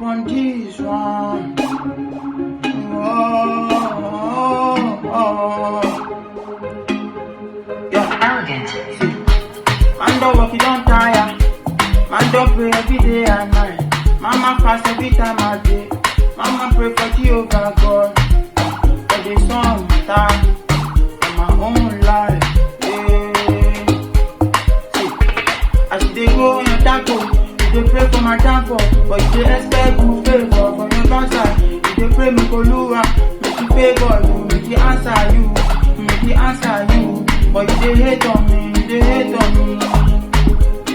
on this one. Yeah. Arrogant. Man don't work, you don't tire. Man don't pray every day and night. Mama fast every time I day. Mama pray for Jehovah God. For the song time in my own life. Yeah. See, as they go in your taco, you dey pray for my temple, but you dey expect good favor from your backside. You dey pray me Oluwa, make you favor you, make you answer you, make you answer you. But you dey hate on me, you dey hate on me.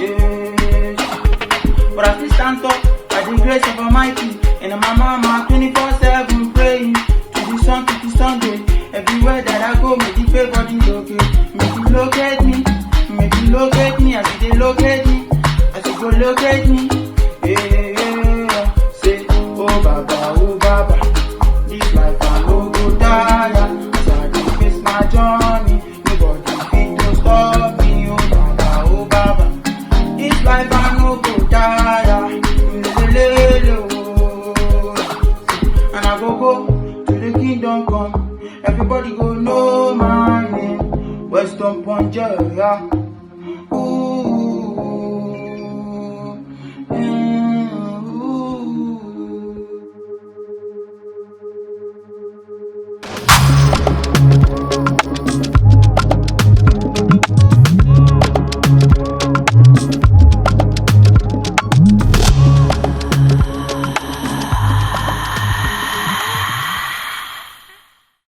Yeah. But I still stand up by the grace of Almighty, and my mama 24/7 praying to the sun to the Sunday. Everywhere that I go, make the favor the locate, make you locate me, make you locate me as you dey locate me, as you go locate me. Yeah. Say, oh Baba, this life I no go tire. As I dey face my journey, nobody fit to stop me. Oh Baba, this life I no go tire. And I go to the kingdom come. Everybody go know my name. Westdonlay, yeah.